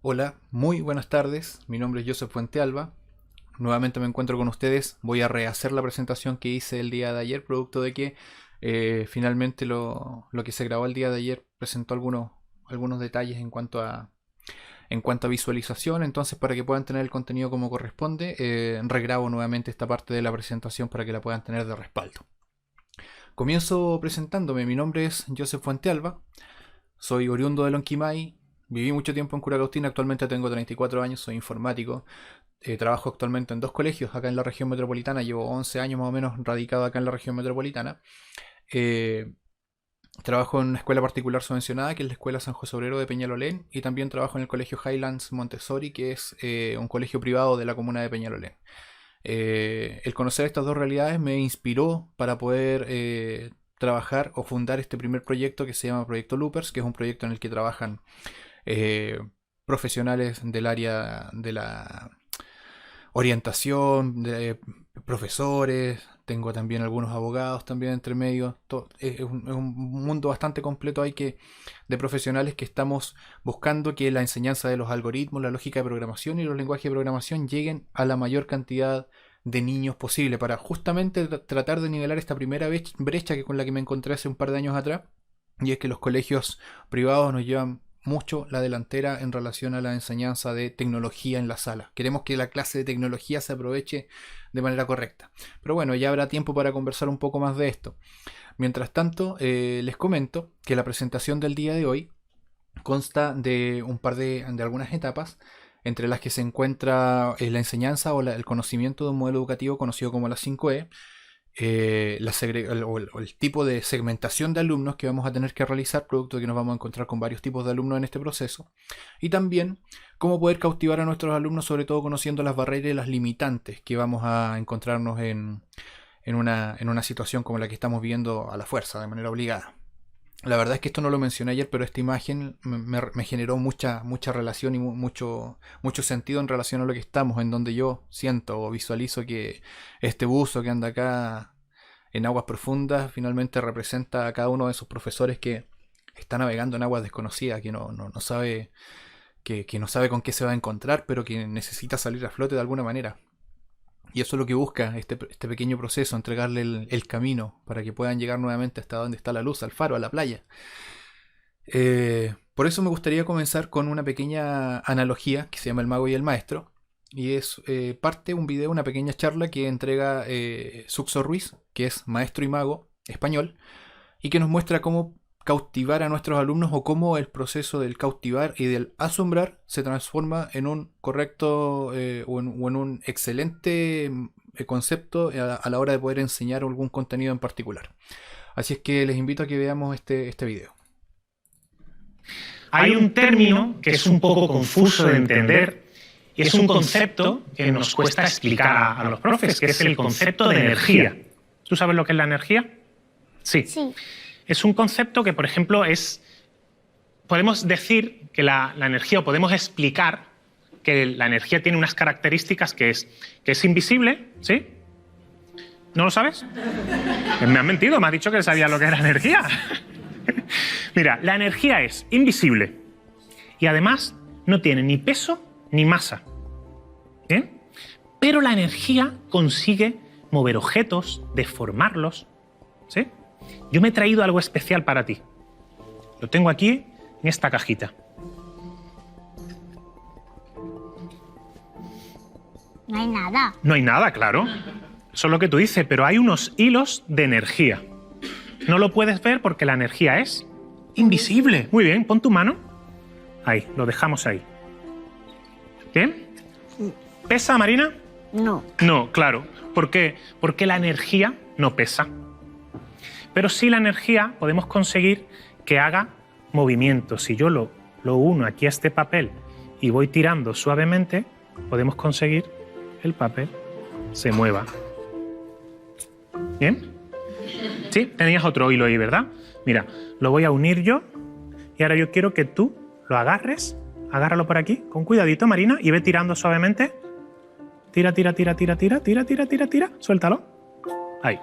Hola, muy buenas tardes. Mi nombre es Joseph Fuentealba. Nuevamente me encuentro con ustedes. Voy a rehacer la presentación que hice el día de ayer, producto de que finalmente lo que se grabó el día de ayer presentó algunos detalles en cuanto a visualización. Entonces, para que puedan tener el contenido como corresponde, regrabo nuevamente esta parte de la presentación para que la puedan tener de respaldo. Comienzo presentándome. Mi nombre es Joseph Fuentealba. Soy oriundo de Lonquimay. Viví mucho tiempo en Curacautín, actualmente tengo 34 años, soy informático. Trabajo actualmente en dos colegios acá en la región metropolitana, llevo 11 años más o menos radicado acá en la región metropolitana. Eh, Trabajo en una escuela particular subvencionada, que es la Escuela San José Obrero de Peñalolén, y también trabajo en el Colegio Highlands Montessori, que es un colegio privado de la comuna de Peñalolén. El conocer estas dos realidades me inspiró para poder trabajar o fundar este primer proyecto que se llama Proyecto Loopers, que es un proyecto en el que trabajan eh, profesionales del área de la orientación, de profesores, tengo también algunos abogados también entre medio. Es un mundo bastante completo hay de profesionales que estamos buscando que la enseñanza de los algoritmos, la lógica de programación y los lenguajes de programación lleguen a la mayor cantidad de niños posible para justamente tratar de nivelar esta primera brecha que con la que me encontré hace un par de años atrás, y es que los colegios privados nos llevan mucho la delantera en relación a la enseñanza de tecnología en la sala. Queremos que la clase de tecnología se aproveche de manera correcta. Pero bueno, ya habrá tiempo para conversar un poco más de esto. Mientras tanto, les comento que la presentación del día de hoy consta de un par de algunas etapas, entre las que se encuentra la enseñanza o el conocimiento de un modelo educativo conocido como la 5E, el tipo de segmentación de alumnos que vamos a tener que realizar, producto de que nos vamos a encontrar con varios tipos de alumnos en este proceso, y también cómo poder cautivar a nuestros alumnos, sobre todo conociendo las barreras y las limitantes que vamos a encontrarnos en una situación como la que estamos viendo a la fuerza, de manera obligada. La verdad es que esto no lo mencioné ayer, pero esta imagen me generó mucha relación y mucho sentido en relación a lo que estamos, en donde yo siento o visualizo que este buzo que anda acá en aguas profundas finalmente representa a cada uno de esos profesores que está navegando en aguas desconocidas, que no sabe, que no sabe con qué se va a encontrar, pero que necesita salir a flote de alguna manera. Y eso es lo que busca este pequeño proceso, entregarle el camino para que puedan llegar nuevamente hasta donde está la luz, al faro, a la playa. Por eso me gustaría comenzar con una pequeña analogía que se llama El mago y el maestro. Y es un video, una pequeña charla que entrega Suxo Ruiz, que es maestro y mago español, y que nos muestra cómo cautivar a nuestros alumnos o cómo el proceso del cautivar y del asombrar se transforma en un correcto o en un excelente concepto a la hora de poder enseñar algún contenido en particular. Así es que les invito a que veamos este video. Hay un término que es un poco confuso de entender y es un concepto que nos cuesta explicar a los profes, que es el concepto de energía. ¿Tú sabes lo que es la energía? Sí. Es un concepto que, por ejemplo, podemos decir que la energía, o podemos explicar que la energía tiene unas características que es invisible, ¿sí? ¿No lo sabes? Me han mentido, me ha dicho que sabía lo que era energía. Mira, la energía es invisible y además no tiene ni peso ni masa. ¿Bien? Pero la energía consigue mover objetos, deformarlos. ¿Sí? Yo me he traído algo especial para ti. Lo tengo aquí en esta cajita. No hay nada. No hay nada, claro. Eso es lo que tú dices, pero hay unos hilos de energía. No lo puedes ver porque la energía es invisible. Muy bien, pon tu mano. Ahí, lo dejamos ahí. ¿Bien? ¿Pesa, Marina? No. No, claro. ¿Por qué? Porque la energía no pesa. Pero sí la energía podemos conseguir que haga movimiento. Si yo lo uno aquí a este papel y voy tirando suavemente, podemos conseguir que el papel se mueva. ¿Bien? Sí, tenías otro hilo ahí, ¿verdad? Mira, lo voy a unir yo y ahora yo quiero que tú lo agarres. Agárralo por aquí, con cuidadito, Marina, y ve tirando suavemente. Tira, tira, tira, tira, tira, tira, tira, tira, tira. Suéltalo. Ahí.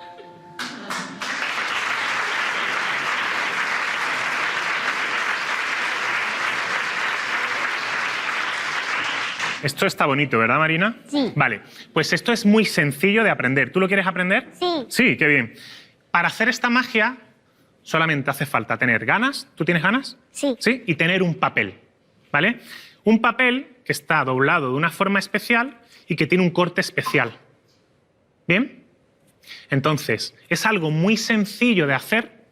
Esto está bonito, ¿verdad, Marina? Sí. Vale, pues esto es muy sencillo de aprender. ¿Tú lo quieres aprender? Sí. Sí, qué bien. Para hacer esta magia solamente hace falta tener ganas. ¿Tú tienes ganas? Sí. Sí, y tener un papel, ¿vale? Un papel que está doblado de una forma especial y que tiene un corte especial. ¿Bien? Entonces, es algo muy sencillo de hacer,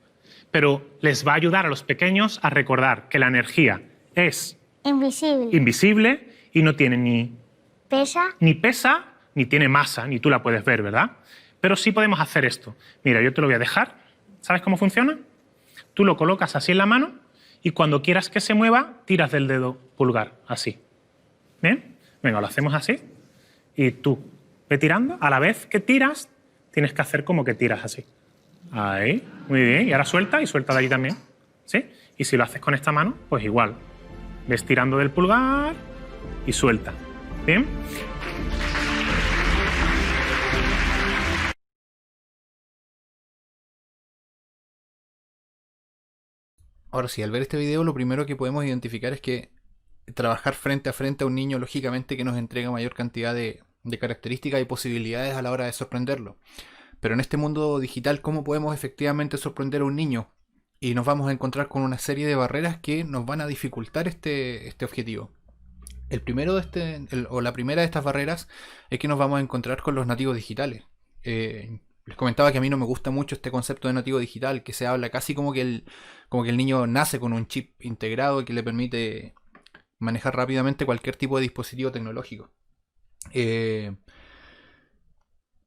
pero les va a ayudar a los pequeños a recordar que la energía es Invisible. invisible y no tiene Pesa. ni pesa, ni tiene masa, ni tú la puedes ver, ¿verdad? Pero sí podemos hacer esto. Mira, yo te lo voy a dejar. ¿Sabes cómo funciona? Tú lo colocas así en la mano y cuando quieras que se mueva, tiras del dedo pulgar, así. ¿Bien? Venga, lo hacemos así. Y tú ve tirando. A la vez que tiras, tienes que hacer como que tiras así. Ahí, muy bien. Y ahora suelta y suelta de allí también. ¿Sí? Y si lo haces con esta mano, pues igual. Ves tirando del pulgar y suelta. ¿Bien? Ahora sí, al ver este video lo primero que podemos identificar es que trabajar frente a un niño, lógicamente que nos entrega mayor cantidad de características y posibilidades a la hora de sorprenderlo. Pero en este mundo digital, ¿cómo podemos efectivamente sorprender a un niño? Y nos vamos a encontrar con una serie de barreras que nos van a dificultar este objetivo. El primero o la primera de estas barreras es que nos vamos a encontrar con los nativos digitales. Les comentaba que a mí no me gusta mucho este concepto de nativo digital, que se habla casi como que el niño nace con un chip integrado que le permite manejar rápidamente cualquier tipo de dispositivo tecnológico.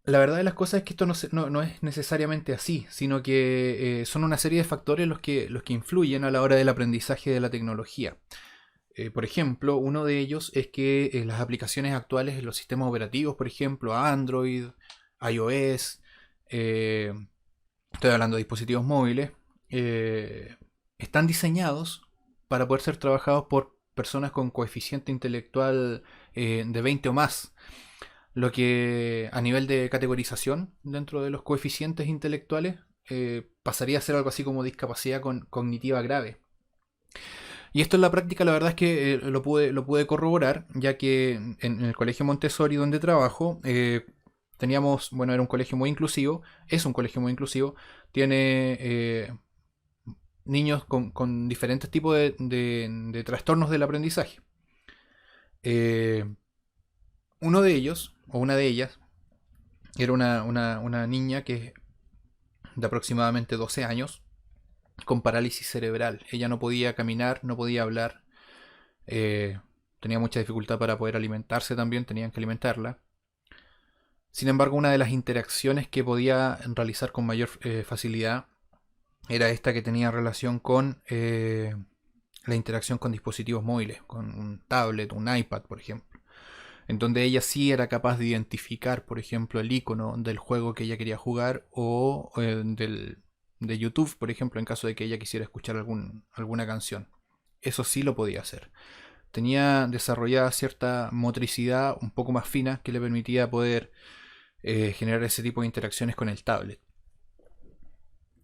La verdad de las cosas es que esto no es necesariamente así, sino que son una serie de factores los que influyen a la hora del aprendizaje de la tecnología. Por ejemplo, uno de ellos es que las aplicaciones actuales en los sistemas operativos, por ejemplo, Android, iOS, eh, estoy hablando de dispositivos móviles, están diseñados para poder ser trabajados por personas con coeficiente intelectual de 20 o más. Lo que a nivel de categorización dentro de los coeficientes intelectuales pasaría a ser algo así como discapacidad cognitiva grave. Y esto en la práctica la verdad es que lo pude corroborar, ya que en el colegio Montessori donde trabajo teníamos, bueno, era un colegio muy inclusivo, es un colegio muy inclusivo, tiene niños con diferentes tipos de trastornos del aprendizaje. Uno de ellos, o una de ellas, era una niña que de aproximadamente 12 años, con parálisis cerebral. Ella no podía caminar, no podía hablar, eh, tenía mucha dificultad para poder alimentarse también, tenían que alimentarla. Sin embargo, una de las interacciones que podía realizar con mayor facilidad era esta que tenía relación con la interacción con dispositivos móviles, con un tablet, un iPad, por ejemplo. En donde ella sí era capaz de identificar, por ejemplo, el icono del juego que ella quería jugar o de YouTube, por ejemplo, en caso de que ella quisiera escuchar alguna canción. Eso sí lo podía hacer. Tenía desarrollada cierta motricidad un poco más fina que le permitía poder generar ese tipo de interacciones con el tablet.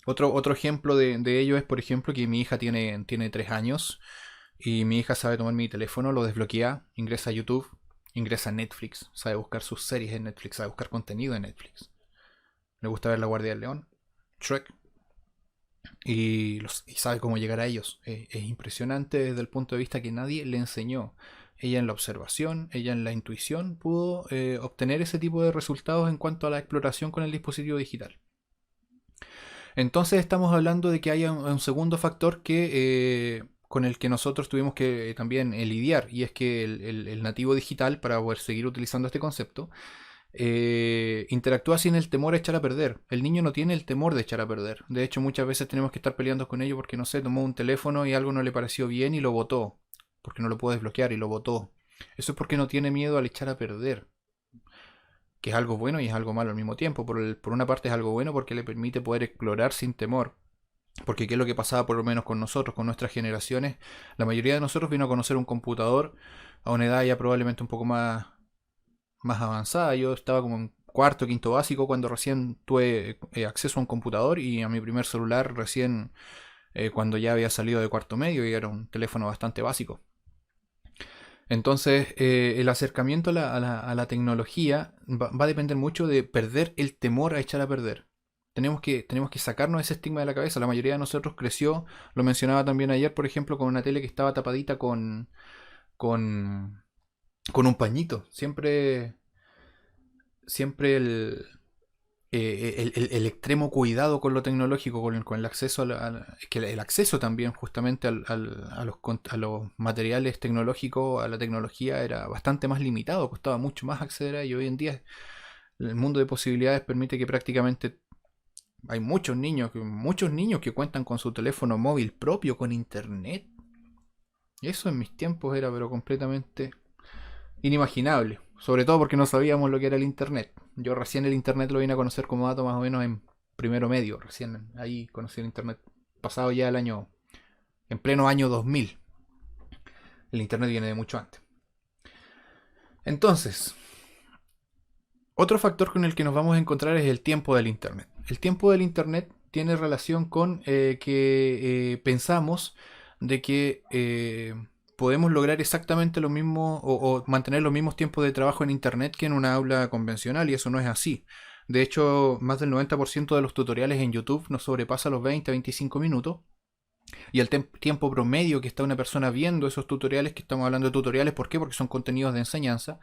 Otro ejemplo de ello es, por ejemplo, que mi hija tiene 3 años y mi hija sabe tomar mi teléfono, lo desbloquea, ingresa a YouTube, ingresa a Netflix, sabe buscar sus series en Netflix, sabe buscar contenido en Netflix. Le gusta ver La Guardia del León, Shrek, y sabe cómo llegar a ellos. Es impresionante desde el punto de vista que nadie le enseñó. Ella en la observación, ella en la intuición pudo obtener ese tipo de resultados en cuanto a la exploración con el dispositivo digital. Entonces estamos hablando de que hay un segundo factor con el que nosotros tuvimos que también lidiar, y es que el nativo digital, para poder seguir utilizando este concepto, interactúa sin el temor a echar a perder. El niño no tiene el temor de echar a perder. De hecho, muchas veces tenemos que estar peleando con ello porque, no sé, tomó un teléfono y algo no le pareció bien y lo botó, porque no lo puedo desbloquear y lo botó. Eso es porque no tiene miedo al echar a perder, que es algo bueno y es algo malo al mismo tiempo. Por una parte es algo bueno porque le permite poder explorar sin temor. Porque qué es lo que pasaba por lo menos con nosotros, con nuestras generaciones. La mayoría de nosotros vino a conocer un computador a una edad ya probablemente un poco más avanzada. Yo estaba como en cuarto, quinto básico cuando recién tuve acceso a un computador, y a mi primer celular recién cuando ya había salido de cuarto medio y era un teléfono bastante básico. Entonces, el acercamiento a la tecnología va a depender mucho de perder el temor a echar a perder. Tenemos que sacarnos ese estigma de la cabeza. La mayoría de nosotros creció, lo mencionaba también ayer, por ejemplo, con una tele que estaba tapadita con, con un pañito. Siempre el extremo cuidado con lo tecnológico, con el acceso es que el acceso también justamente a los materiales tecnológicos, a la tecnología era bastante más limitado, costaba mucho más acceder a ello. Hoy en día el mundo de posibilidades permite que prácticamente hay muchos niños que cuentan con su teléfono móvil propio, con internet. Eso en mis tiempos era pero completamente inimaginable. Sobre todo porque no sabíamos lo que era el internet. Yo recién el internet lo vine a conocer como dato más o menos en primero medio. Recién ahí conocí el internet. Pasado ya el año, en pleno año 2000. El internet viene de mucho antes. Entonces, otro factor con el que nos vamos a encontrar es el tiempo del internet. El tiempo del internet tiene relación con que pensamos de que podemos lograr exactamente lo mismo o mantener los mismos tiempos de trabajo en internet que en una aula convencional, y eso no es así. De hecho, más del 90% de los tutoriales en YouTube no sobrepasa los 20 a 25 minutos. Y el tiempo promedio que está una persona viendo esos tutoriales, que estamos hablando de tutoriales, ¿por qué? Porque son contenidos de enseñanza,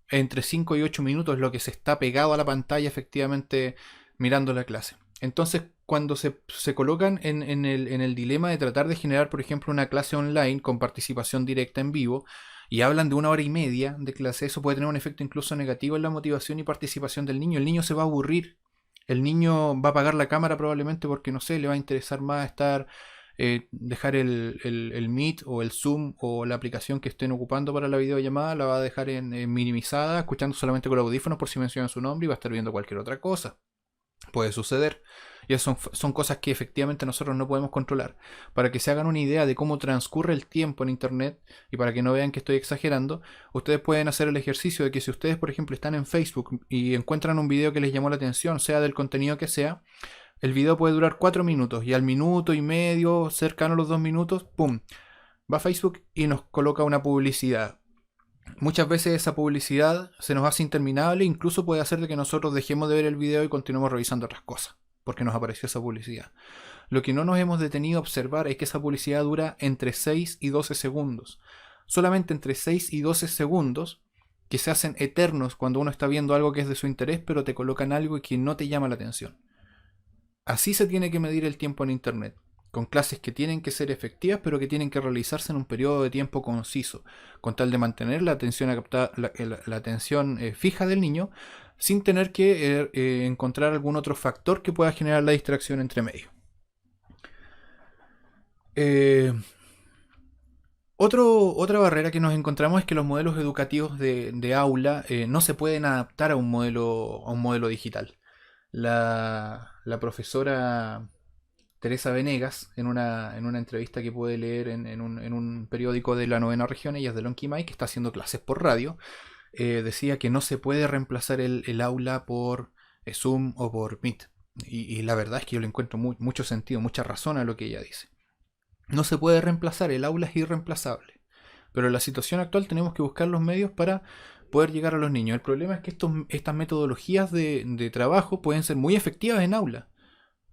entre 5 y 8 minutos es lo que se está pegado a la pantalla efectivamente mirando la clase. Entonces, cuando se colocan en el dilema de tratar de generar, por ejemplo, una clase online con participación directa en vivo, y hablan de 1 hora y media de clase, eso puede tener un efecto incluso negativo en la motivación y participación del niño. El niño se va a aburrir, el niño va a apagar la cámara probablemente porque, no sé, le va a interesar más estar dejar el Meet o el Zoom o la aplicación que estén ocupando para la videollamada, la va a dejar en minimizada, escuchando solamente con audífonos por si mencionan su nombre, y va a estar viendo cualquier otra cosa. Puede suceder. Y eso son cosas que efectivamente nosotros no podemos controlar. Para que se hagan una idea de cómo transcurre el tiempo en Internet, y para que no vean que estoy exagerando, ustedes pueden hacer el ejercicio de que si ustedes, por ejemplo, están en Facebook y encuentran un video que les llamó la atención, sea del contenido que sea, el video puede durar 4 minutos, y al minuto y medio, cercano a los 2 minutos, ¡pum! Va a Facebook y nos coloca una publicidad. Muchas veces esa publicidad se nos hace interminable, incluso puede hacer de que nosotros dejemos de ver el video y continuemos revisando otras cosas, porque nos apareció esa publicidad. Lo que no nos hemos detenido a observar es que esa publicidad dura entre 6 y 12 segundos. Solamente entre 6 y 12 segundos, que se hacen eternos cuando uno está viendo algo que es de su interés, pero te colocan algo que no te llama la atención. Así se tiene que medir el tiempo en Internet, con clases que tienen que ser efectivas, pero que tienen que realizarse en un periodo de tiempo conciso, con tal de mantener la atención, la atención fija del niño, sin tener que encontrar algún otro factor que pueda generar la distracción entre medio. Otra barrera que nos encontramos es que los modelos educativos de aula no se pueden adaptar a un modelo digital. La profesora Teresa Venegas, en una entrevista que pude leer en un periódico de la novena región, ella es de Lonquimay, que está haciendo clases por radio, decía que no se puede reemplazar el aula por Zoom o por Meet. Y la verdad es que yo le encuentro mucho sentido, mucha razón a lo que ella dice. No se puede reemplazar, el aula es irreemplazable. Pero en la situación actual tenemos que buscar los medios para poder llegar a los niños. El problema es que estas metodologías de trabajo pueden ser muy efectivas en aula,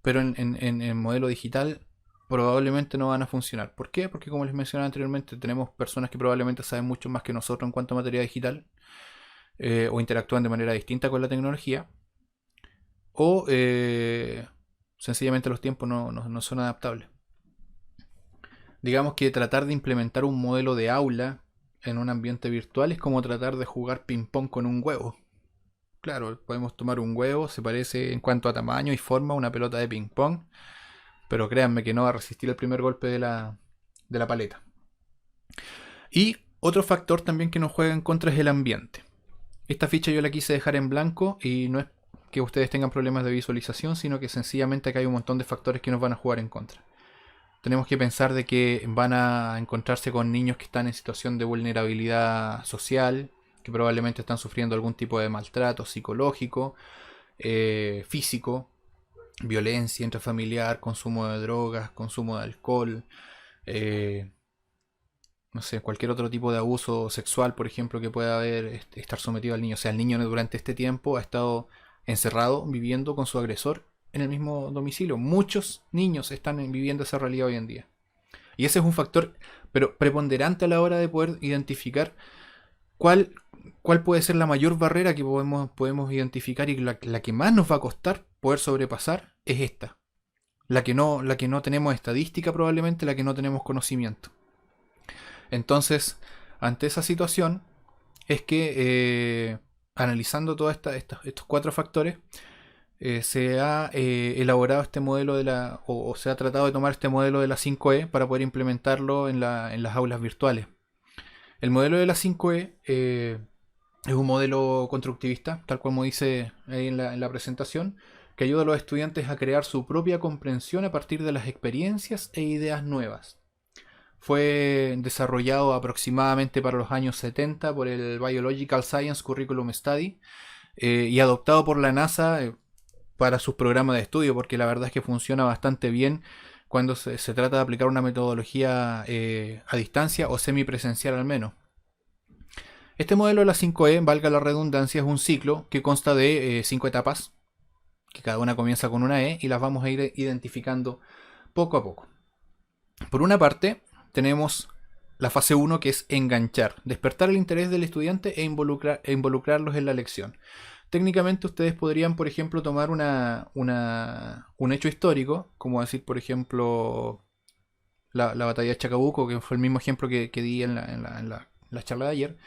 pero en modelo digital probablemente no van a funcionar. ¿Por qué? Porque, como les mencionaba anteriormente, tenemos personas que probablemente saben mucho más que nosotros en cuanto a materia digital, o interactúan de manera distinta con la tecnología, o sencillamente los tiempos no son adaptables. Digamos que tratar de implementar un modelo de aula en un ambiente virtual es como tratar de jugar ping-pong con un huevo. Claro, podemos tomar un huevo, se parece en cuanto a tamaño y forma a una pelota de ping-pong, pero créanme que no va a resistir el primer golpe de la paleta. Y otro factor también que nos juega en contra es el ambiente. Esta ficha yo la quise dejar en blanco, y no es que ustedes tengan problemas de visualización, sino que sencillamente acá hay un montón de factores que nos van a jugar en contra. Tenemos que pensar de que van a encontrarse con niños que están en situación de vulnerabilidad social, que probablemente están sufriendo algún tipo de maltrato psicológico, físico, violencia intrafamiliar, consumo de drogas, consumo de alcohol, no sé, cualquier otro tipo de abuso sexual, por ejemplo, que pueda haber, estar sometido al niño. O sea, el niño durante este tiempo ha estado encerrado, viviendo con su agresor en el mismo domicilio. Muchos niños están viviendo esa realidad hoy en día. Y ese es un factor, pero preponderante a la hora de poder identificar cuál, cuál puede ser la mayor barrera que podemos identificar, y la que más nos va a costar poder sobrepasar es esta. La que no tenemos estadística, probablemente la que no tenemos conocimiento. Entonces, ante esa situación, es que analizando todos estos cuatro factores, se ha elaborado este modelo o se ha tratado de tomar este modelo de la 5E para poder implementarlo en las aulas virtuales. El modelo de la 5E es un modelo constructivista, tal como dice ahí en la presentación, que ayuda a los estudiantes a crear su propia comprensión a partir de las experiencias e ideas nuevas. Fue desarrollado aproximadamente para los años 70 por el Biological Science Curriculum Study y adoptado por la NASA para sus programas de estudio, porque la verdad es que funciona bastante bien cuando se trata de aplicar una metodología a distancia o semipresencial al menos. Este modelo de la 5E, valga la redundancia, es un ciclo que consta de 5 etapas, que cada una comienza con una E y las vamos a ir identificando poco a poco. Por una parte, tenemos la fase 1, que es enganchar, despertar el interés del estudiante e involucrarlos en la lección. Técnicamente ustedes podrían, por ejemplo, tomar un hecho histórico, como decir, por ejemplo, la batalla de Chacabuco, que fue el mismo ejemplo que di en la charla de ayer.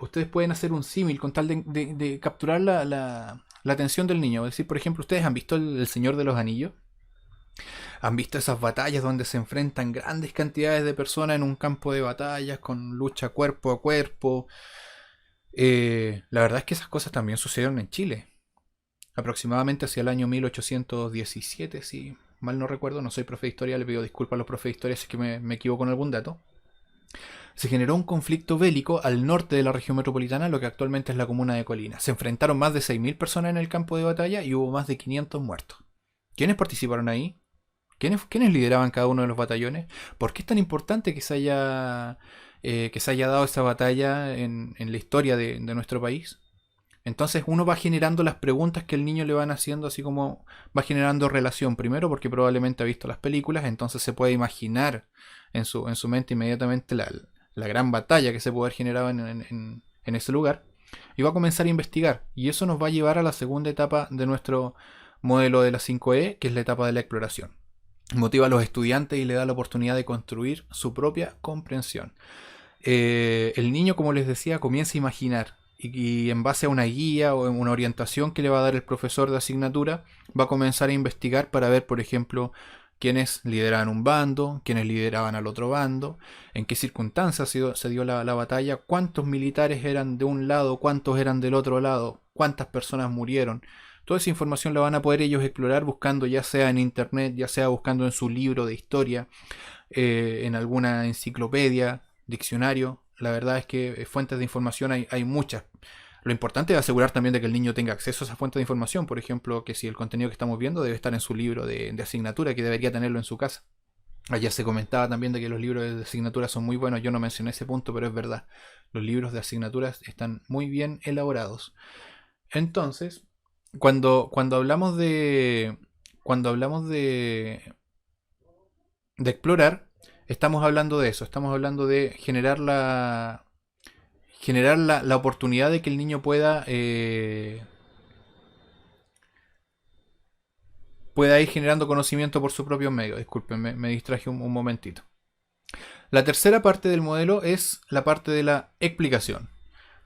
Ustedes pueden hacer un símil con tal de capturar la atención del niño. Es decir, por ejemplo, ustedes han visto el Señor de los Anillos. Han visto esas batallas donde se enfrentan grandes cantidades de personas en un campo de batallas con lucha cuerpo a cuerpo. La verdad es que esas cosas también sucedieron en Chile. Aproximadamente hacia el año 1817, si mal no recuerdo. No soy profe de historia, le pido disculpas a los profes de historia si es que me equivoco en algún dato. Se generó un conflicto bélico al norte de la región metropolitana, lo que actualmente es la comuna de Colina. Se enfrentaron más de 6.000 personas en el campo de batalla y hubo más de 500 muertos. ¿Quiénes participaron ahí? ¿Quiénes lideraban cada uno de los batallones? ¿Por qué es tan importante que se haya dado esa batalla en la historia de nuestro país? Entonces uno va generando las preguntas que el niño le van haciendo, así como va generando relación. Primero porque probablemente ha visto las películas, entonces se puede imaginar en su mente inmediatamente la gran batalla que se puede haber generado en ese lugar. Y va a comenzar a investigar. Y eso nos va a llevar a la segunda etapa de nuestro modelo de la 5E, que es la etapa de la exploración. Motiva a los estudiantes y le da la oportunidad de construir su propia comprensión. El niño, como les decía, comienza a imaginar y en base a una guía o una orientación que le va a dar el profesor de asignatura, va a comenzar a investigar para ver, por ejemplo, quiénes lideraban un bando, quiénes lideraban al otro bando, en qué circunstancias se dio la batalla, cuántos militares eran de un lado, cuántos eran del otro lado, cuántas personas murieron. Toda esa información la van a poder ellos explorar buscando, ya sea en internet, ya sea buscando en su libro de historia, en alguna enciclopedia, diccionario. La verdad es que fuentes de información hay muchas. Lo importante es asegurar también de que el niño tenga acceso a esas fuentes de información. Por ejemplo, que si el contenido que estamos viendo debe estar en su libro de asignatura, que debería tenerlo en su casa. Ayer se comentaba también de que los libros de asignatura son muy buenos. Yo no mencioné ese punto, pero es verdad. Los libros de asignaturas están muy bien elaborados. Entonces, cuando hablamos de explorar, estamos hablando de eso, estamos hablando de generar la oportunidad de que el niño pueda ir generando conocimiento por su propio medio. Disculpen, me distraje un momentito. La tercera parte del modelo es la parte de la explicación.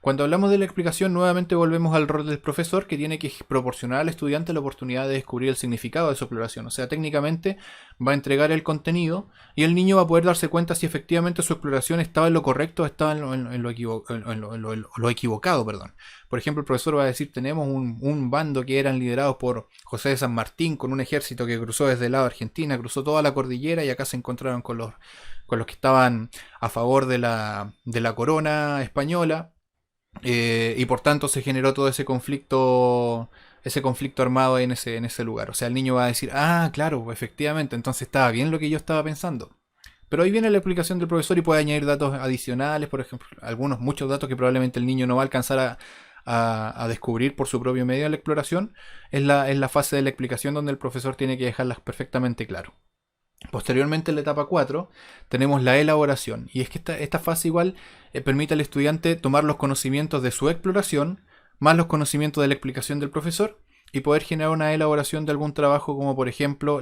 Cuando hablamos de la explicación, nuevamente volvemos al rol del profesor, que tiene que proporcionar al estudiante la oportunidad de descubrir el significado de su exploración. O sea, técnicamente va a entregar el contenido y el niño va a poder darse cuenta si efectivamente su exploración estaba en lo correcto o estaba en lo equivocado. Perdón. Por ejemplo, el profesor va a decir, tenemos un bando que eran liderados por José de San Martín, con un ejército que cruzó desde el lado de Argentina, cruzó toda la cordillera y acá se encontraron con los que estaban a favor de la corona española. Y por tanto se generó todo ese conflicto armado en ese lugar. O sea, el niño va a decir, ah, claro, efectivamente, entonces estaba bien lo que yo estaba pensando. Pero ahí viene la explicación del profesor y puede añadir datos adicionales, por ejemplo, muchos datos que probablemente el niño no va a alcanzar a descubrir por su propio medio de la exploración. Es la fase de la explicación donde el profesor tiene que dejarlas perfectamente claro. Posteriormente, en la etapa 4, tenemos la elaboración. Y es que esta fase igual permite al estudiante tomar los conocimientos de su exploración, más los conocimientos de la explicación del profesor, y poder generar una elaboración de algún trabajo, como por ejemplo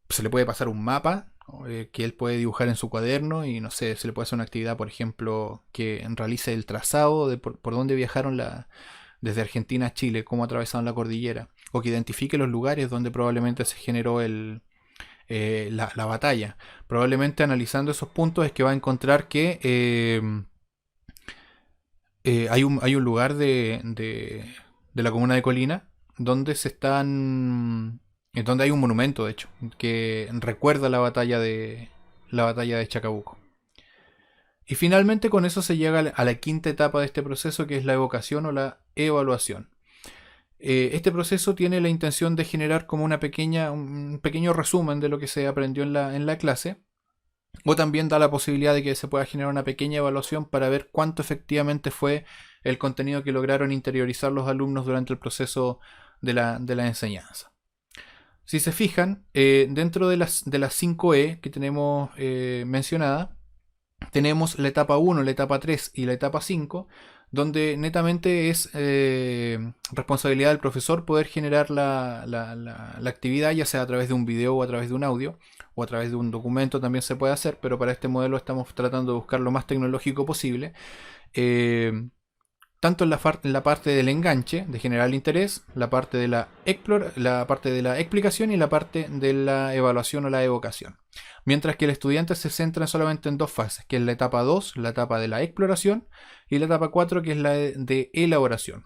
se le puede pasar un mapa que él puede dibujar en su cuaderno y no sé, se le puede hacer una actividad, por ejemplo, que realice el trazado de por dónde viajaron desde Argentina a Chile, cómo atravesaron la cordillera, o que identifique los lugares donde probablemente se generó la batalla. Probablemente analizando esos puntos es que va a encontrar que hay un lugar de la comuna de Colina donde donde hay un monumento, de hecho, que recuerda la batalla de Chacabuco. Y finalmente con eso se llega a la quinta etapa de este proceso, que es la evocación o la evaluación. Este proceso tiene la intención de generar como un pequeño resumen de lo que se aprendió en la clase, o también da la posibilidad de que se pueda generar una pequeña evaluación para ver cuánto efectivamente fue el contenido que lograron interiorizar los alumnos durante el proceso de la enseñanza. Si se fijan, dentro de las 5E que tenemos mencionada, tenemos la etapa 1, la etapa 3 y la etapa 5, donde netamente es responsabilidad del profesor poder generar la actividad, ya sea a través de un video o a través de un audio, o a través de un documento también se puede hacer, pero para este modelo estamos tratando de buscar lo más tecnológico posible. Tanto en la parte del enganche, de generar el interés, la parte de la explicación y la parte de la evaluación o la evocación. Mientras que el estudiante se centra solamente en dos fases, que es la etapa 2, la etapa de la exploración, y la etapa 4, que es la de elaboración.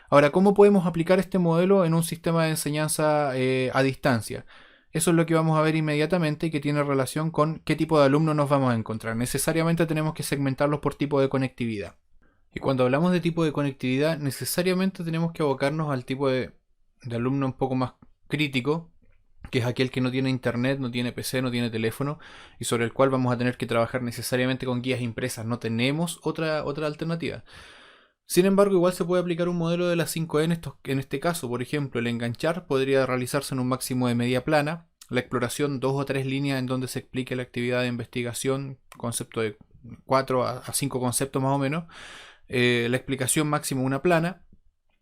Ahora, ¿cómo podemos aplicar este modelo en un sistema de enseñanza a distancia? Eso es lo que vamos a ver inmediatamente y que tiene relación con qué tipo de alumnos nos vamos a encontrar. Necesariamente tenemos que segmentarlos por tipo de conectividad. Y cuando hablamos de tipo de conectividad, necesariamente tenemos que abocarnos al tipo de alumno un poco más crítico, que es aquel que no tiene internet, no tiene PC, no tiene teléfono, y sobre el cual vamos a tener que trabajar necesariamente con guías impresas. No tenemos otra alternativa. Sin embargo, igual se puede aplicar un modelo de las 5E en este caso. Por ejemplo, el enganchar podría realizarse en un máximo de media plana, la exploración 2 o 3 líneas en donde se explique la actividad de investigación, concepto de 4 a 5 conceptos más o menos, la explicación máximo una plana,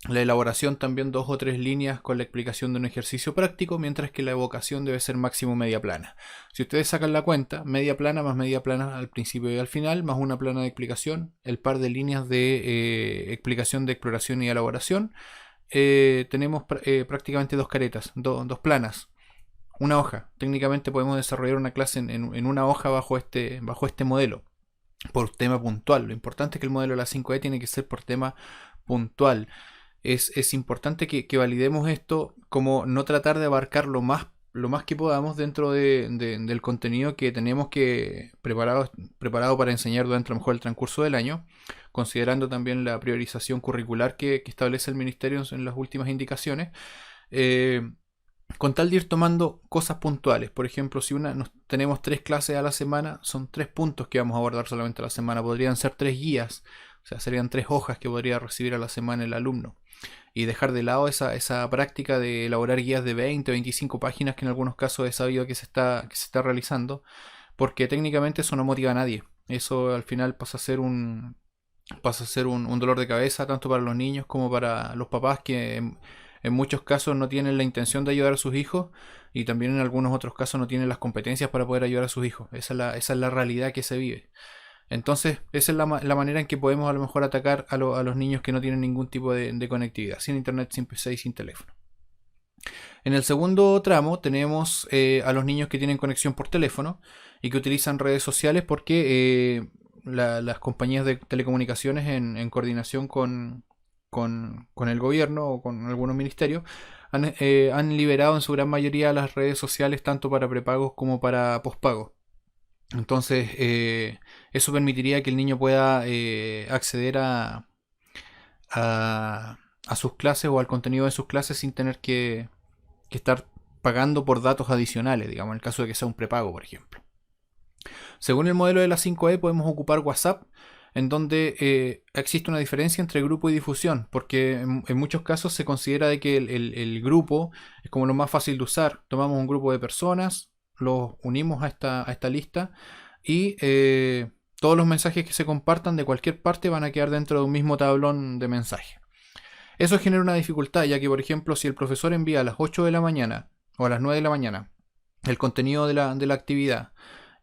la elaboración también 2 o 3 líneas con la explicación de un ejercicio práctico, mientras que la evocación debe ser máximo media plana. Si ustedes sacan la cuenta, media plana más media plana al principio y al final, más una plana de explicación, el par de líneas de explicación de exploración y elaboración, tenemos prácticamente dos caretas, dos planas, una hoja. Técnicamente podemos desarrollar una clase en una hoja bajo este modelo, por tema puntual. Lo importante es que el modelo de la 5E tiene que ser por tema puntual. Es importante que validemos esto, como no tratar de abarcar lo más que podamos dentro del contenido que tenemos que preparado para enseñar durante a lo mejor el transcurso del año, considerando también la priorización curricular que establece el Ministerio en las últimas indicaciones, con tal de ir tomando cosas puntuales. Por ejemplo, si tenemos 3 clases a la semana, son 3 puntos que vamos a abordar solamente a la semana. Podrían ser 3 guías, o sea, serían 3 hojas que podría recibir a la semana el alumno. Y dejar de lado esa práctica de elaborar guías de 20 o 25 páginas, que en algunos casos he sabido que se está realizando, porque técnicamente eso no motiva a nadie. Eso al final pasa a ser un dolor de cabeza tanto para los niños como para los papás, que en muchos casos no tienen la intención de ayudar a sus hijos, y también en algunos otros casos no tienen las competencias para poder ayudar a sus hijos. Esa es la realidad que se vive. Entonces, esa es la manera en que podemos a lo mejor atacar a los niños que no tienen ningún tipo de conectividad, sin internet, sin PC y sin teléfono. En el segundo tramo tenemos a los niños que tienen conexión por teléfono y que utilizan redes sociales, porque las compañías de telecomunicaciones, en coordinación con el gobierno o con algunos ministerios, han liberado en su gran mayoría las redes sociales tanto para prepagos como para pospago. Entonces, eso permitiría que el niño pueda acceder a sus clases o al contenido de sus clases sin tener que estar pagando por datos adicionales, digamos, en el caso de que sea un prepago, por ejemplo. Según el modelo de la 5E podemos ocupar WhatsApp, en donde existe una diferencia entre grupo y difusión, porque en muchos casos se considera de que el grupo es como lo más fácil de usar. Tomamos un grupo de personas, los unimos a esta lista y todos los mensajes que se compartan de cualquier parte van a quedar dentro de un mismo tablón de mensajes. Eso genera una dificultad, ya que por ejemplo si el profesor envía a las 8 de la mañana o a las 9 de la mañana el contenido de la actividad,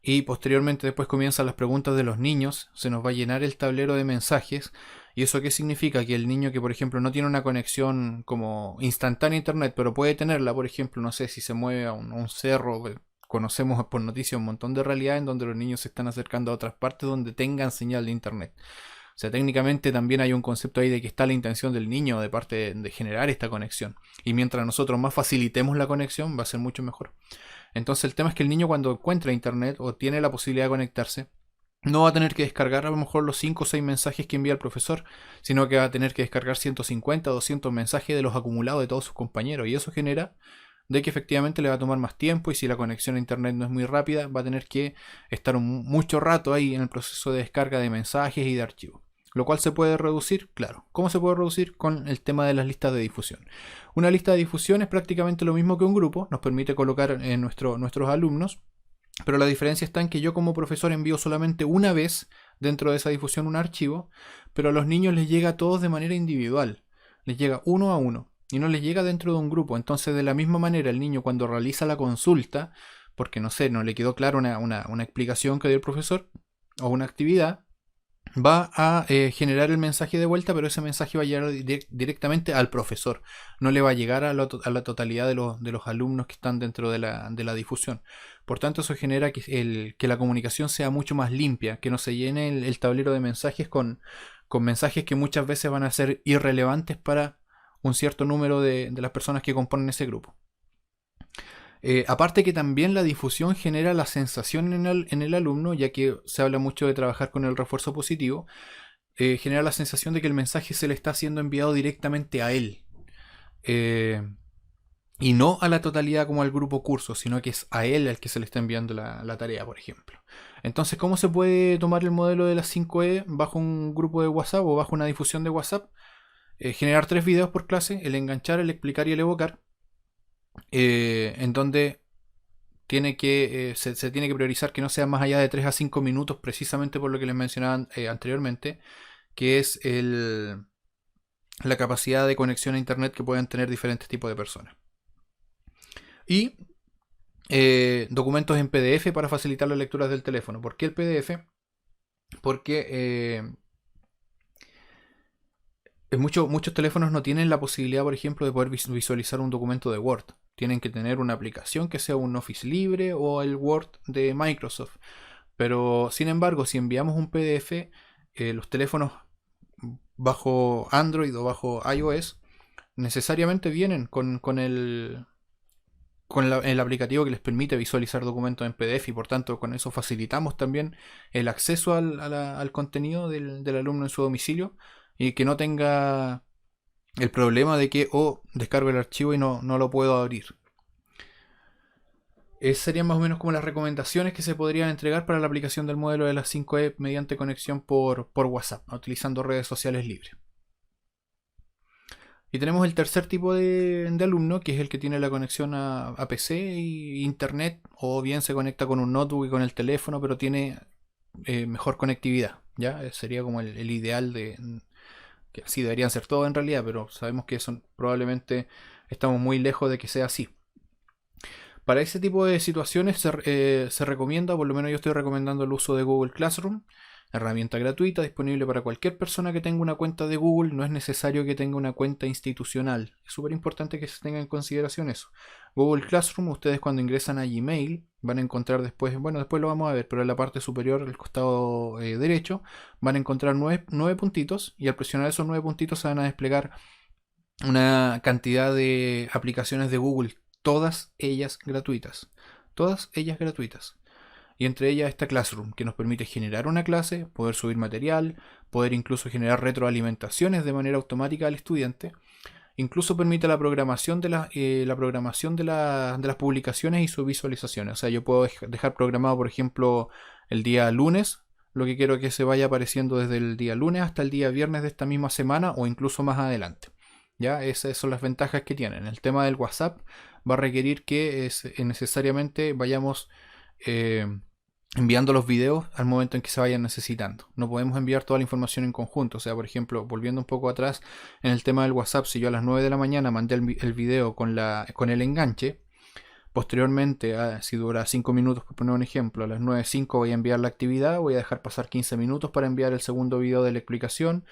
y posteriormente después comienzan las preguntas de los niños, se nos va a llenar el tablero de mensajes. ¿Y eso qué significa? Que el niño que por ejemplo no tiene una conexión como instantánea a internet, pero puede tenerla, por ejemplo, no sé, si se mueve a un cerro, conocemos por noticias un montón de realidades en donde los niños se están acercando a otras partes donde tengan señal de internet. O sea, técnicamente también hay un concepto ahí de que está la intención del niño de parte de generar esta conexión. Y mientras nosotros más facilitemos la conexión, va a ser mucho mejor. Entonces el tema es que el niño cuando encuentra internet o tiene la posibilidad de conectarse, no va a tener que descargar a lo mejor los 5 o 6 mensajes que envía el profesor, sino que va a tener que descargar 150 o 200 mensajes de los acumulados de todos sus compañeros. Y eso genera de que efectivamente le va a tomar más tiempo, y si la conexión a internet no es muy rápida, va a tener que estar mucho rato ahí en el proceso de descarga de mensajes y de archivos. Lo cual se puede reducir, claro. ¿Cómo se puede reducir? Con el tema de las listas de difusión. Una lista de difusión es prácticamente lo mismo que un grupo, nos permite colocar en nuestros alumnos, pero la diferencia está en que yo como profesor envío solamente una vez dentro de esa difusión un archivo, pero a los niños les llega a todos de manera individual, les llega uno a uno y no les llega dentro de un grupo. Entonces de la misma manera el niño cuando realiza la consulta, porque no sé, no le quedó clara una explicación que dio el profesor o una actividad, va a generar el mensaje de vuelta, pero ese mensaje va a llegar directamente al profesor. No le va a llegar a la totalidad de los alumnos que están dentro de la difusión. Por tanto, eso genera que la comunicación sea mucho más limpia, que no se llene el tablero de mensajes con mensajes que muchas veces van a ser irrelevantes para un cierto número de las personas que componen ese grupo. Aparte que también la difusión genera la sensación en el alumno, ya que se habla mucho de trabajar con el refuerzo positivo, genera la sensación de que el mensaje se le está siendo enviado directamente a él. Y no a la totalidad como al grupo curso, sino que es a él al que se le está enviando la tarea, por ejemplo. Entonces, ¿cómo se puede tomar el modelo de las 5E bajo un grupo de WhatsApp o bajo una difusión de WhatsApp? Generar 3 videos por clase, el enganchar, el explicar y el evocar. En donde se tiene que priorizar que no sea más allá de 3 a 5 minutos, precisamente por lo que les mencionaba anteriormente, que es la capacidad de conexión a internet que pueden tener diferentes tipos de personas. Y documentos en PDF para facilitar las lecturas del teléfono. ¿Por qué el PDF? Porque muchos teléfonos no tienen la posibilidad, por ejemplo, de poder visualizar un documento de Word. Tienen que tener una aplicación que sea un Office libre o el Word de Microsoft. Pero, sin embargo, si enviamos un PDF, los teléfonos bajo Android o bajo iOS necesariamente vienen con el aplicativo que les permite visualizar documentos en PDF, y por tanto con eso facilitamos también el acceso al contenido del alumno en su domicilio, y que no tenga el problema de que descargo el archivo y no lo puedo abrir. Serían más o menos como las recomendaciones que se podrían entregar para la aplicación del modelo de las 5E mediante conexión por WhatsApp, utilizando redes sociales libres. Y tenemos el tercer tipo de alumno, que es el que tiene la conexión a PC e internet, o bien se conecta con un notebook y con el teléfono, pero tiene mejor conectividad. ¿Ya? Sería como el ideal que así deberían ser todos en realidad, pero sabemos que probablemente estamos muy lejos de que sea así. Para ese tipo de situaciones se recomienda, por lo menos yo estoy recomendando el uso de Google Classroom, herramienta gratuita disponible para cualquier persona que tenga una cuenta de Google. No es necesario que tenga una cuenta institucional. Es súper importante que se tenga en consideración eso. Google Classroom, ustedes cuando ingresan a Gmail van a encontrar después lo vamos a ver, pero en la parte superior, del costado derecho, van a encontrar 9 puntitos, y al presionar esos 9 puntitos se van a desplegar una cantidad de aplicaciones de Google, todas ellas gratuitas. Todas ellas gratuitas. Y entre ellas está Classroom, que nos permite generar una clase, poder subir material, poder incluso generar retroalimentaciones de manera automática al estudiante. incluso permite la programación de las publicaciones y sus visualizaciones. O sea, yo puedo dejar programado, por ejemplo, el día lunes, lo que quiero que se vaya apareciendo desde el día lunes hasta el día viernes de esta misma semana o incluso más adelante. ¿Ya? Esas son las ventajas que tienen. El tema del WhatsApp va a requerir que necesariamente vayamos eh, enviando los videos al momento en que se vayan necesitando. No podemos enviar toda la información en conjunto. O sea, por ejemplo, volviendo un poco atrás en el tema del WhatsApp, si yo a las 9 de la mañana mandé el video con el enganche, posteriormente, si dura 5 minutos, por poner un ejemplo, a las 9:05 voy a enviar la actividad, voy a dejar pasar 15 minutos para enviar el segundo video de la explicación,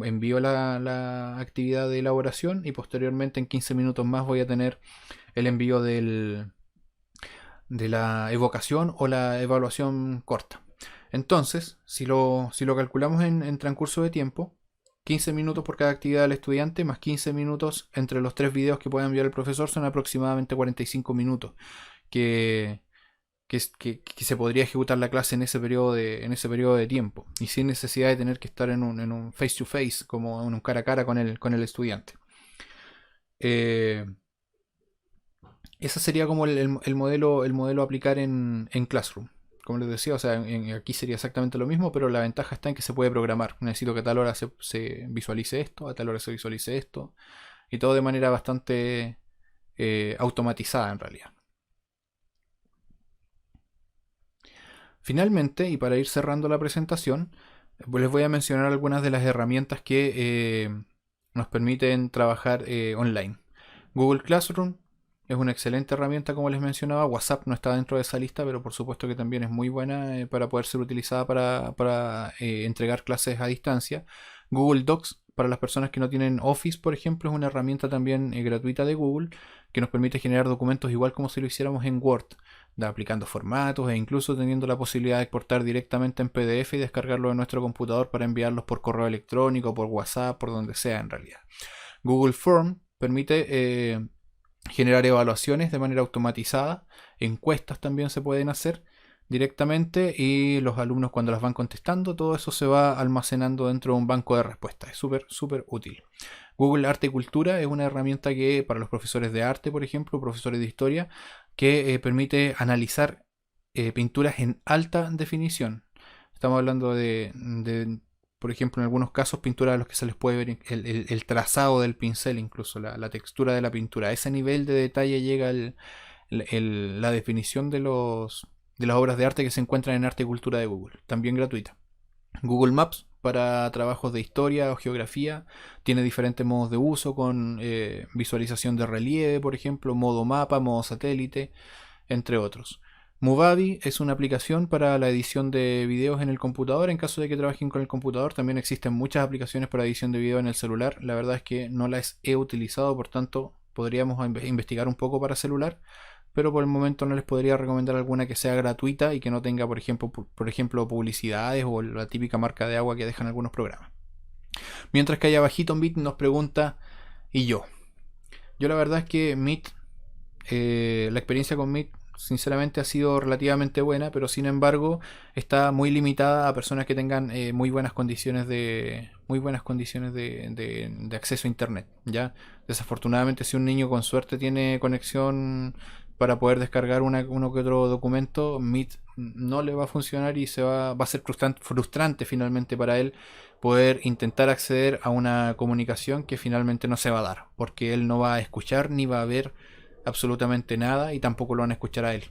envío la actividad de elaboración y posteriormente en 15 minutos más voy a tener el envío de la evocación o la evaluación corta. Entonces, si lo calculamos en transcurso de tiempo, 15 minutos por cada actividad del estudiante más 15 minutos entre los 3 videos que pueda enviar el profesor son aproximadamente 45 minutos que, que se podría ejecutar la clase en ese periodo de tiempo y sin necesidad de tener que estar en un face to face, como en un cara a cara con el estudiante. Ese sería como el modelo a aplicar en Classroom. Como les decía, o sea, aquí sería exactamente lo mismo, pero la ventaja está en que se puede programar. Necesito que a tal hora se visualice esto, a tal hora se visualice esto, y todo de manera bastante automatizada en realidad. Finalmente, y para ir cerrando la presentación, pues les voy a mencionar algunas de las herramientas que nos permiten trabajar online. Google Classroom es una excelente herramienta, como les mencionaba. WhatsApp no está dentro de esa lista, pero por supuesto que también es muy buena para poder ser utilizada para entregar clases a distancia. Google Docs, para las personas que no tienen Office, por ejemplo, es una herramienta también gratuita de Google que nos permite generar documentos igual como si lo hiciéramos en Word, aplicando formatos e incluso teniendo la posibilidad de exportar directamente en PDF y descargarlo de nuestro computador para enviarlos por correo electrónico, por WhatsApp, por donde sea en realidad. Google Form permite generar evaluaciones de manera automatizada, encuestas también se pueden hacer directamente y los alumnos cuando las van contestando, todo eso se va almacenando dentro de un banco de respuestas. Es súper útil. Google Arte y Cultura es una herramienta que para los profesores de arte, por ejemplo, profesores de historia, que permite analizar pinturas en alta definición. Estamos hablando por ejemplo, en algunos casos, pinturas a los que se les puede ver el trazado del pincel, incluso la textura de la pintura. A ese nivel de detalle llega la definición de las obras de arte que se encuentran en Arte y Cultura de Google, también gratuita. Google Maps para trabajos de historia o geografía, tiene diferentes modos de uso con visualización de relieve, por ejemplo, modo mapa, modo satélite, entre otros. Movavi es una aplicación para la edición de videos en el computador. En caso de que trabajen con el computador, también existen muchas aplicaciones para edición de video en el celular. La verdad es que no las he utilizado, por tanto podríamos investigar un poco para celular, pero por el momento no les podría recomendar alguna que sea gratuita y que no tenga, por ejemplo, publicidades o la típica marca de agua que dejan algunos programas. Mientras que allá abajito Meet nos pregunta, ¿y yo? Yo la verdad es que Meet, la experiencia con Meet sinceramente ha sido relativamente buena, pero sin embargo está muy limitada a personas que tengan muy buenas condiciones de acceso a internet. Ya desafortunadamente, si un niño con suerte tiene conexión para poder descargar uno que otro documento, Meet no le va a funcionar y va a ser frustrante finalmente para él poder intentar acceder a una comunicación que finalmente no se va a dar, porque él no va a escuchar ni va a ver absolutamente nada y tampoco lo van a escuchar a él,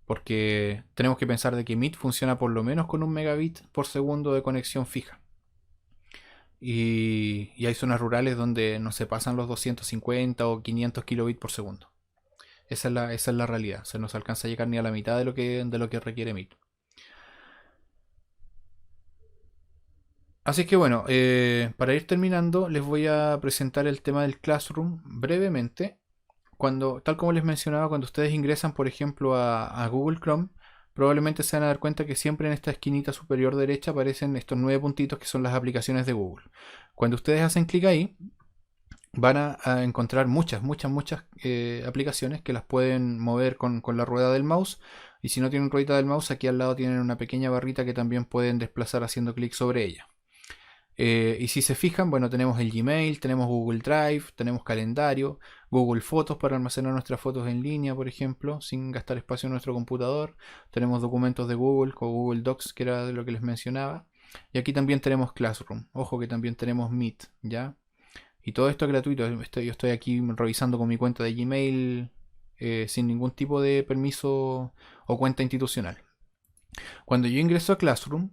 porque tenemos que pensar de que Meet funciona por lo menos con 1 megabit por segundo de conexión fija y hay zonas rurales donde no se pasan los 250 o 500 kilobits por segundo. Esa es la realidad, se nos alcanza a llegar ni a la mitad de lo que requiere Meet. Así que bueno, para ir terminando les voy a presentar el tema del Classroom brevemente. Tal como les mencionaba, cuando ustedes ingresan, por ejemplo, a Google Chrome, probablemente se van a dar cuenta que siempre en esta esquinita superior derecha aparecen estos 9 puntitos que son las aplicaciones de Google. Cuando ustedes hacen clic ahí, van a encontrar muchas aplicaciones que las pueden mover con la rueda del mouse. Y si no tienen ruedita del mouse, aquí al lado tienen una pequeña barrita que también pueden desplazar haciendo clic sobre ella. Y si se fijan, bueno, tenemos el Gmail, tenemos Google Drive, tenemos calendario, Google Fotos para almacenar nuestras fotos en línea, por ejemplo, sin gastar espacio en nuestro computador. Tenemos documentos de Google, con Google Docs, que era de lo que les mencionaba. Y aquí también tenemos Classroom. Ojo que también tenemos Meet, ¿ya? Y todo esto es gratuito. Yo estoy aquí revisando con mi cuenta de Gmail sin ningún tipo de permiso o cuenta institucional. Cuando yo ingreso a Classroom,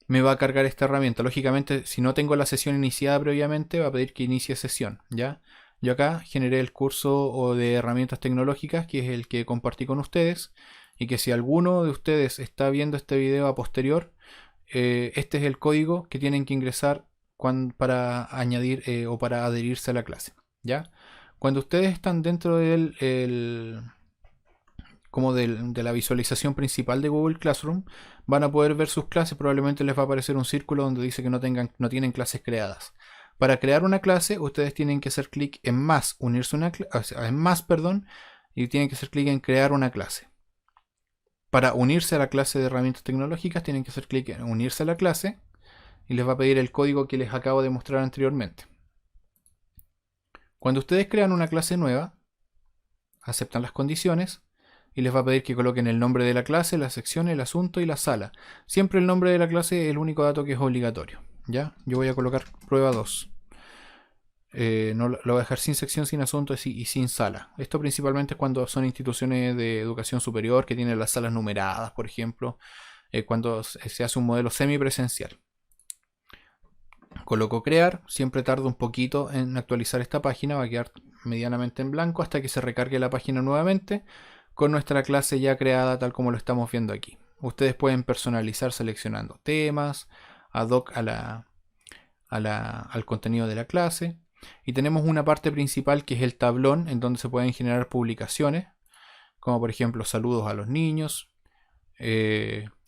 me va a cargar esta herramienta. Lógicamente, si no tengo la sesión iniciada previamente, va a pedir que inicie sesión, ¿ya? Yo acá generé el curso de herramientas tecnológicas, que es el que compartí con ustedes, y que si alguno de ustedes está viendo este video a posterior, este es el código que tienen que ingresar para añadir o para adherirse a la clase, ¿ya? Cuando ustedes están dentro de la visualización principal de Google Classroom, van a poder ver sus clases. Probablemente les va a aparecer un círculo donde dice que no tienen clases creadas. Para crear una clase, ustedes tienen que hacer clic en más, y tienen que hacer clic en crear una clase. Para unirse a la clase de herramientas tecnológicas, tienen que hacer clic en unirse a la clase y les va a pedir el código que les acabo de mostrar anteriormente. Cuando ustedes crean una clase nueva, aceptan las condiciones y les va a pedir que coloquen el nombre de la clase, la sección, el asunto y la sala. Siempre el nombre de la clase es el único dato que es obligatorio, ¿ya? Yo voy a colocar prueba 2. No lo voy a dejar sin sección, sin asunto y sin sala. Esto principalmente es cuando son instituciones de educación superior que tienen las salas numeradas, por ejemplo, cuando se hace un modelo semipresencial. Coloco crear, siempre tarda un poquito en actualizar esta página, va a quedar medianamente en blanco hasta que se recargue la página nuevamente con nuestra clase ya creada tal como lo estamos viendo aquí. Ustedes pueden personalizar seleccionando temas, ad hoc al contenido de la clase. Y tenemos una parte principal que es el tablón, en donde se pueden generar publicaciones, como por ejemplo saludos a los niños,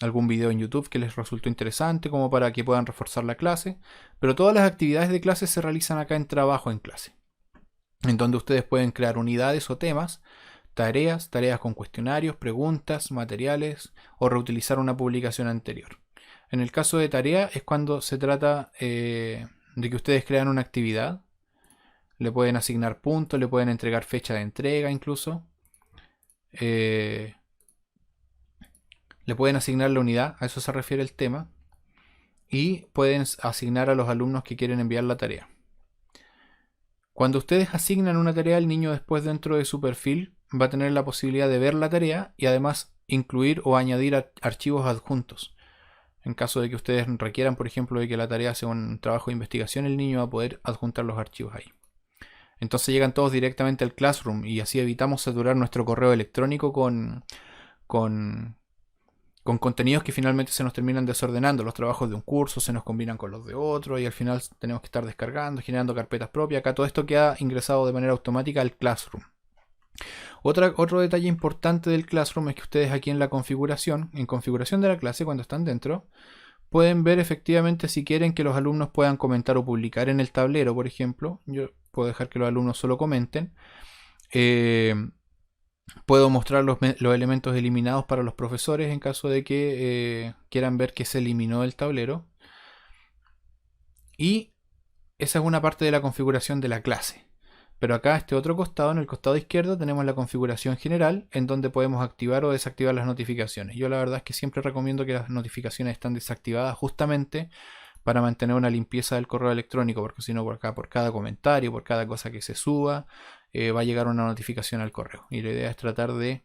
algún video en YouTube que les resultó interesante como para que puedan reforzar la clase. Pero todas las actividades de clase se realizan acá en trabajo en clase, en donde ustedes pueden crear unidades o temas, tareas con cuestionarios, preguntas, materiales o reutilizar una publicación anterior. En el caso de tarea es cuando se trata de que ustedes crean una actividad. Le pueden asignar puntos, le pueden entregar fecha de entrega incluso. Le pueden asignar la unidad, a eso se refiere el tema. Y pueden asignar a los alumnos que quieren enviar la tarea. Cuando ustedes asignan una tarea, el niño después dentro de su perfil va a tener la posibilidad de ver la tarea y además incluir o añadir archivos adjuntos. En caso de que ustedes requieran, por ejemplo, de que la tarea sea un trabajo de investigación, el niño va a poder adjuntar los archivos ahí. Entonces llegan todos directamente al Classroom y así evitamos saturar nuestro correo electrónico con contenidos que finalmente se nos terminan desordenando. Los trabajos de un curso se nos combinan con los de otro y al final tenemos que estar descargando, generando carpetas propias. Acá todo esto queda ingresado de manera automática al Classroom. Otro detalle importante del Classroom es que ustedes aquí en configuración de la clase, cuando están dentro, pueden ver efectivamente si quieren que los alumnos puedan comentar o publicar en el tablero, por ejemplo. Yo puedo dejar que los alumnos solo comenten. Puedo mostrar los elementos eliminados para los profesores en caso de que quieran ver que se eliminó el tablero. Y esa es una parte de la configuración de la clase. Pero acá, este otro costado, en el costado izquierdo, tenemos la configuración general, en donde podemos activar o desactivar las notificaciones. Yo la verdad es que siempre recomiendo que las notificaciones estén desactivadas justamente para mantener una limpieza del correo electrónico, porque si no, por acá, por cada comentario, por cada cosa que se suba, va a llegar una notificación al correo. Y la idea es tratar de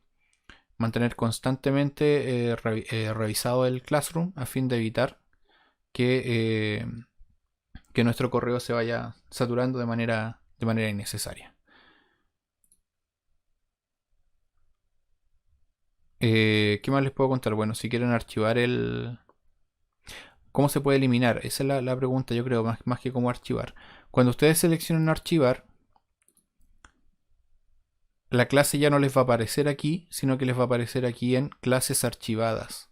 mantener constantemente revisado el Classroom a fin de evitar que nuestro correo se vaya saturando de manera innecesaria. ¿Qué más les puedo contar? Bueno, si quieren archivar ¿cómo se puede eliminar? Esa es la pregunta, yo creo, más que cómo archivar. Cuando ustedes seleccionen archivar, la clase ya no les va a aparecer aquí, sino que les va a aparecer aquí en clases archivadas.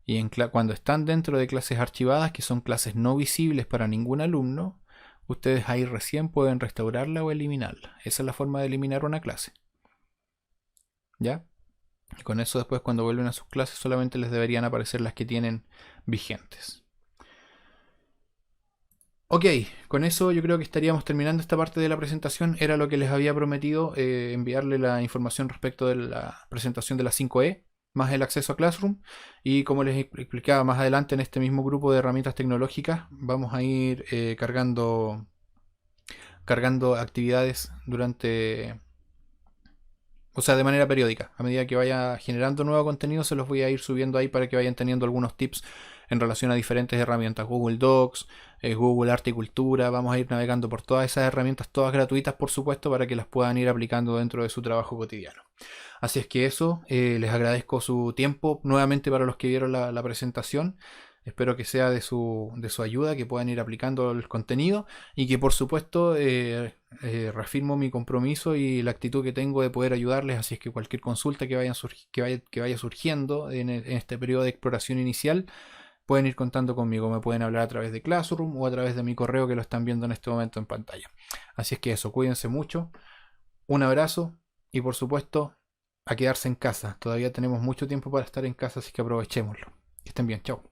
Y cuando están dentro de clases archivadas, que son clases no visibles para ningún alumno, ustedes ahí recién pueden restaurarla o eliminarla. Esa es la forma de eliminar una clase. ¿Ya? Y con eso después cuando vuelven a sus clases solamente les deberían aparecer las que tienen vigentes. Ok, con eso yo creo que estaríamos terminando esta parte de la presentación. Era lo que les había prometido, enviarle la información respecto de la presentación de la 5E, más el acceso a Classroom. Y como les explicaba más adelante en este mismo grupo de herramientas tecnológicas, vamos a ir cargando actividades durante, o sea, de manera periódica. A medida que vaya generando nuevo contenido, se los voy a ir subiendo ahí para que vayan teniendo algunos tips en relación a diferentes herramientas. Google Docs, Google Arte y Cultura. Vamos a ir navegando por todas esas herramientas, todas gratuitas, por supuesto, para que las puedan ir aplicando dentro de su trabajo cotidiano. Así es que eso, les agradezco su tiempo nuevamente para los que vieron la presentación. Espero que sea de su ayuda, que puedan ir aplicando el contenido y que por supuesto reafirmo mi compromiso y la actitud que tengo de poder ayudarles. Así es que cualquier consulta que vaya surgiendo en este periodo de exploración inicial, pueden ir contando conmigo. Me pueden hablar a través de Classroom o a través de mi correo que lo están viendo en este momento en pantalla. Así es que eso, cuídense mucho. Un abrazo y por supuesto a quedarse en casa. Todavía tenemos mucho tiempo para estar en casa, así que aprovechémoslo. Que estén bien, chao.